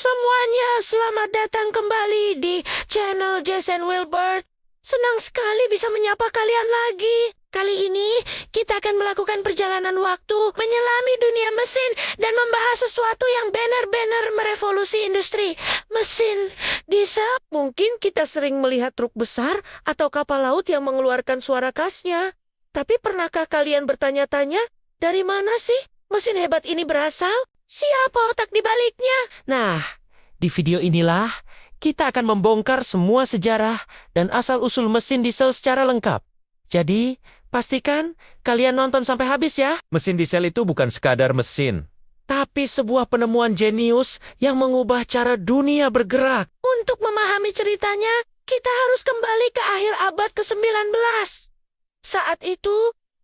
semuanya, selamat datang kembali di channel Jason Wilbert. Senang sekali bisa menyapa kalian lagi. Kali ini kita akan melakukan perjalanan waktu, menyelami dunia mesin, dan membahas sesuatu yang benar-benar merevolusi industri. Mesin diesel. Mungkin kita sering melihat truk besar atau kapal laut yang mengeluarkan suara khasnya. Tapi pernahkah kalian bertanya-tanya, dari mana sih mesin hebat ini berasal? Siapa otak di baliknya? Nah, di video inilah kita akan membongkar semua sejarah dan asal-usul mesin diesel secara lengkap. Jadi, pastikan kalian nonton sampai habis ya. Mesin diesel itu bukan sekadar mesin, Tapi sebuah penemuan jenius yang mengubah cara dunia bergerak. Untuk memahami ceritanya, kita harus kembali ke akhir abad ke-19. Saat itu,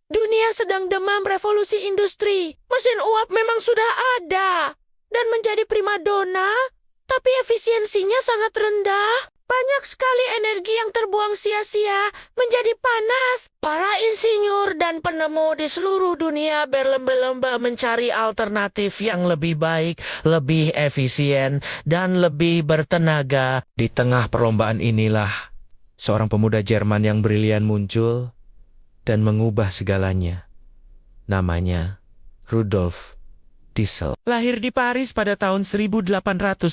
dunia sedang demam revolusi industri. Mesin uap memang sudah ada dan menjadi primadona, tapi efisiensinya sangat rendah. Banyak sekali energi yang terbuang sia-sia menjadi panas. Para insinyur dan penemu di seluruh dunia berlomba-lomba mencari alternatif yang lebih baik, lebih efisien, dan lebih bertenaga. di tengah perlombaan inilah seorang pemuda Jerman yang brilian muncul dan mengubah segalanya. Namanya Rudolf Diesel. Lahir di Paris pada tahun 1858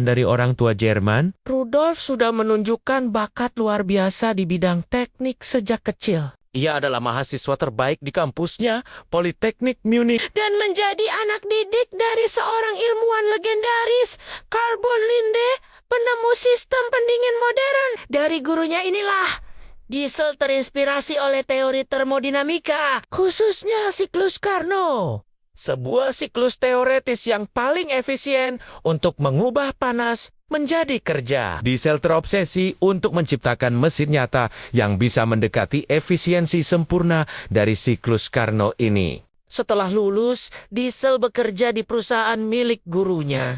dari orang tua Jerman, Rudolf sudah menunjukkan bakat luar biasa di bidang teknik sejak kecil. Ia adalah mahasiswa terbaik di kampusnya, Politeknik Munich. Dan menjadi anak didik dari seorang ilmuwan legendaris, Carl von Linde, penemu sistem pendingin modern. Dari gurunya inilah Diesel terinspirasi oleh teori termodinamika, khususnya siklus Carnot. Sebuah siklus teoretis yang paling efisien untuk mengubah panas menjadi kerja. Diesel terobsesi untuk menciptakan mesin nyata yang bisa mendekati efisiensi sempurna dari siklus Carnot ini. Setelah lulus, Diesel bekerja di perusahaan milik gurunya,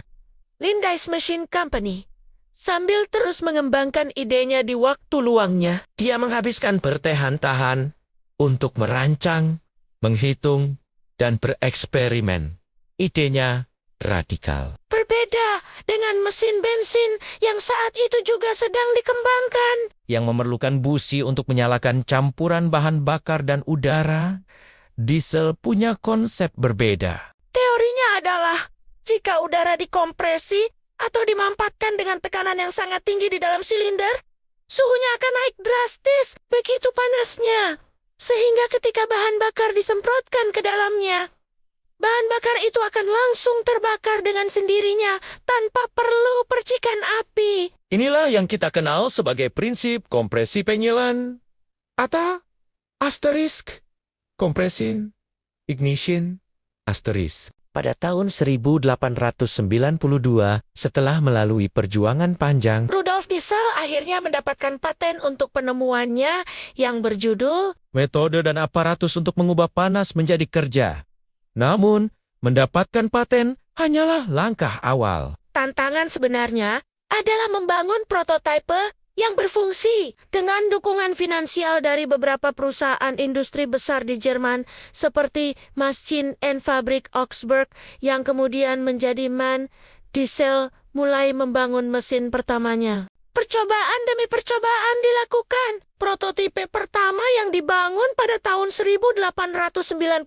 Linde's Machine Company. Sambil terus mengembangkan idenya di waktu luangnya, dia menghabiskan bertahan-tahan untuk merancang, menghitung, dan bereksperimen. Idenya radikal. berbeda dengan mesin bensin yang saat itu juga sedang dikembangkan. Yang memerlukan busi untuk menyalakan campuran bahan bakar dan udara, Diesel punya konsep berbeda. Teorinya adalah, jika udara dikompresi atau dimampatkan dengan tekanan yang sangat tinggi di dalam silinder, suhunya akan naik drastis, begitu panasnya. Sehingga ketika bahan bakar disemprotkan ke dalamnya, bahan bakar itu akan langsung terbakar dengan sendirinya tanpa perlu percikan api. Inilah yang kita kenal sebagai prinsip kompresi penyelan atau asterisk compression ignition asterisk. Pada tahun 1892, setelah melalui perjuangan panjang, Rudolf Diesel akhirnya mendapatkan paten untuk penemuannya yang berjudul Metode dan aparatus untuk mengubah panas menjadi kerja. Namun, mendapatkan paten hanyalah langkah awal. Tantangan sebenarnya adalah membangun prototipe yang berfungsi. Dengan dukungan finansial dari beberapa perusahaan industri besar di Jerman seperti Maschinen and Fabrik Augsburg yang kemudian menjadi MAN, Diesel mulai membangun mesin pertamanya. Percobaan demi percobaan dilakukan. Prototipe pertama yang dibangun pada tahun 1893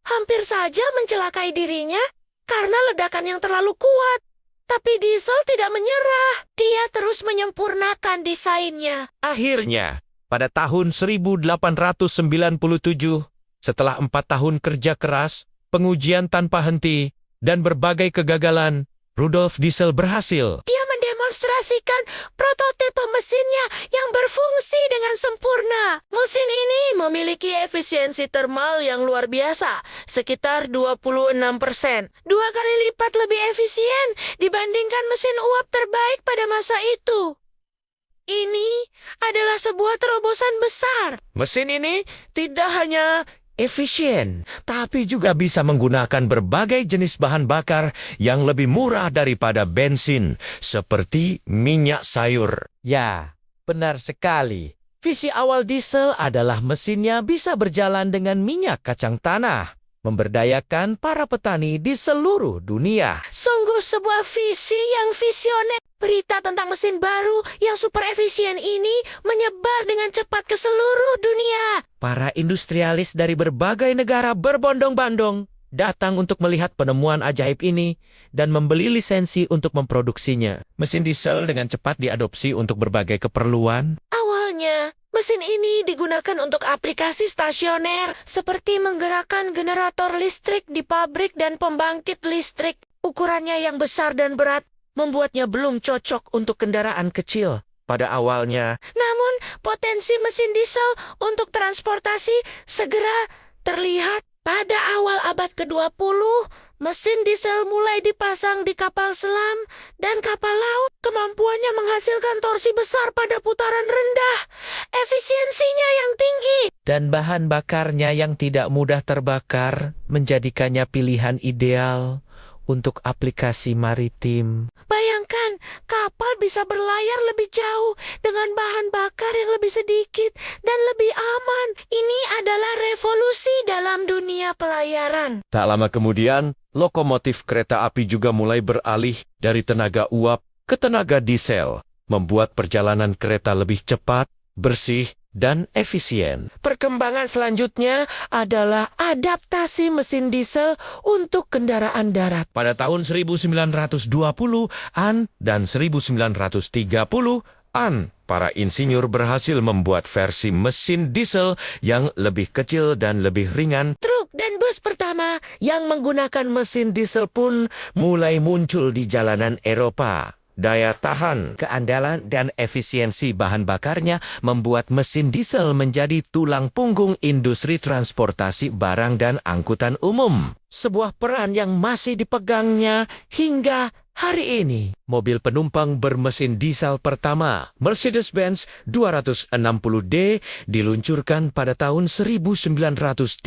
hampir saja mencelakai dirinya karena ledakan yang terlalu kuat. Tapi Diesel tidak menyerah. Dia terus menyempurnakan desainnya. Akhirnya, pada tahun 1897, setelah 4 tahun kerja keras, pengujian tanpa henti, dan berbagai kegagalan, Rudolf Diesel berhasil. Dia mendemonstrasikan prototipe mesinnya yang berfungsi dengan sempurna. Mesin ini memiliki efisiensi termal yang luar biasa, sekitar 26%. 2 kali lipat lebih efisien dibandingkan mesin uap terbaik pada masa itu. Ini adalah sebuah terobosan besar. Mesin ini tidak hanya efisien, tapi juga bisa menggunakan berbagai jenis bahan bakar yang lebih murah daripada bensin, seperti minyak sayur. ya, benar sekali. Visi awal Diesel adalah mesinnya bisa berjalan dengan minyak kacang tanah. memberdayakan para petani di seluruh dunia. Sungguh sebuah visi yang visioner. Berita tentang mesin baru yang super efisien ini menyebar dengan cepat ke seluruh dunia. Para industrialis dari berbagai negara berbondong-bondong datang untuk melihat penemuan ajaib ini dan membeli lisensi untuk memproduksinya. Mesin diesel dengan cepat diadopsi untuk berbagai keperluan. Awalnya, mesin ini digunakan untuk aplikasi stasioner seperti menggerakkan generator listrik di pabrik dan pembangkit listrik. Ukurannya yang besar dan berat membuatnya belum cocok untuk kendaraan kecil pada awalnya. Namun, potensi mesin diesel untuk transportasi segera terlihat. Pada awal abad ke-20, mesin diesel mulai dipasang di kapal selam dan kapal laut. Kemampuannya menghasilkan torsi besar pada putaran rendah, efisiensinya yang tinggi, Dan bahan bakarnya yang tidak mudah terbakar menjadikannya pilihan ideal untuk aplikasi maritim. Bayangkan, kapal bisa berlayar lebih jauh dengan bahan bakar yang lebih sedikit dan lebih aman. Ini adalah revolusi dalam dunia pelayaran. Tak lama kemudian, lokomotif kereta api juga mulai beralih dari tenaga uap ke tenaga diesel, membuat perjalanan kereta lebih cepat, bersih, dan efisien. Perkembangan selanjutnya adalah adaptasi mesin diesel untuk kendaraan darat. Pada tahun 1920-an dan 1930-an, para insinyur berhasil membuat versi mesin diesel yang lebih kecil dan lebih ringan. Truk dan bus pertama Yang menggunakan mesin diesel pun mulai muncul di jalanan Eropa. Daya tahan, keandalan, dan efisiensi bahan bakarnya membuat mesin diesel menjadi tulang punggung industri transportasi barang dan angkutan umum. Sebuah peran yang masih dipegangnya hingga hari ini. Mobil penumpang bermesin diesel pertama, Mercedes-Benz 260D, diluncurkan pada tahun 1936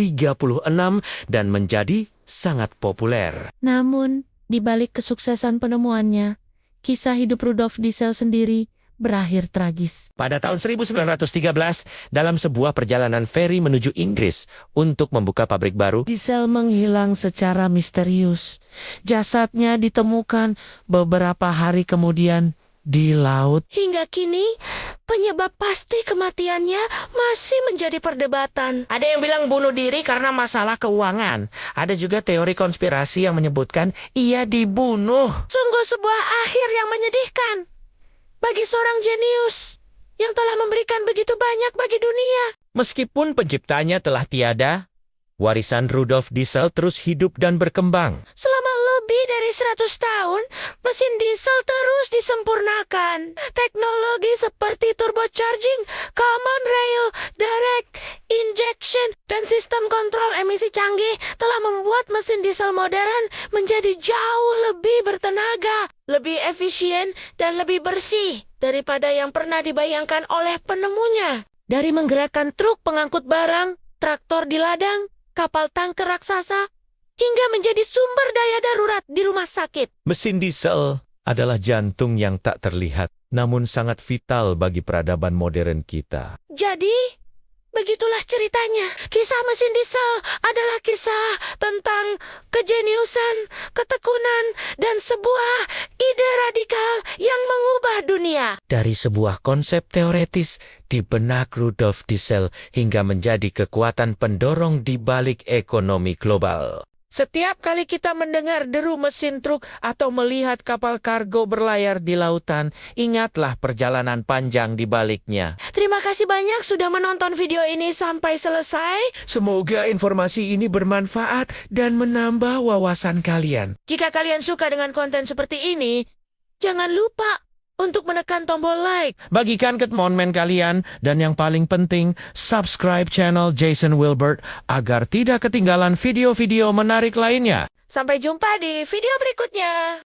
dan menjadi sangat populer. Namun, di balik kesuksesan penemuannya, kisah hidup Rudolf Diesel sendiri berakhir tragis. Pada tahun 1913, dalam sebuah perjalanan feri menuju Inggris untuk membuka pabrik baru, Diesel menghilang secara misterius. Jasadnya ditemukan beberapa hari kemudian di laut. hingga kini, penyebab pasti kematiannya masih menjadi perdebatan. Ada yang bilang bunuh diri karena masalah keuangan. Ada juga teori konspirasi yang menyebutkan ia dibunuh. Sungguh sebuah akhir yang menyedihkan bagi seorang jenius yang telah memberikan begitu banyak bagi dunia. meskipun penciptanya telah tiada, warisan Rudolf Diesel terus hidup dan berkembang. Selama lebih dari 100 tahun, mesin diesel terus disempurnakan. Teknologi seperti turbocharging, common rail, direct injection, dan sistem kontrol emisi canggih telah membuat mesin diesel modern menjadi jauh lebih bertenaga, lebih efisien, dan lebih bersih daripada yang pernah dibayangkan oleh penemunya. Dari menggerakkan truk pengangkut barang, traktor di ladang, kapal tanker raksasa, hingga menjadi sumber daya darurat di rumah sakit. Mesin diesel adalah jantung yang tak terlihat, namun sangat vital bagi peradaban modern kita. Jadi, begitulah ceritanya. Kisah mesin diesel adalah kisah tentang kejeniusan, ketekunan, dan sebuah ide radikal yang mengubah dunia. Dari sebuah konsep teoretis di benak Rudolf Diesel hingga menjadi kekuatan pendorong di balik ekonomi global. Setiap kali kita mendengar deru mesin truk atau melihat kapal kargo berlayar di lautan, ingatlah perjalanan panjang di baliknya. Terima kasih banyak sudah menonton video ini sampai selesai. Semoga informasi ini bermanfaat dan menambah wawasan kalian. Jika kalian suka dengan konten seperti ini, jangan lupa untuk menekan tombol like. Bagikan ke teman kalian, dan yang paling penting, subscribe channel Jason Wilbert agar tidak ketinggalan video-video menarik lainnya. Sampai jumpa di video berikutnya.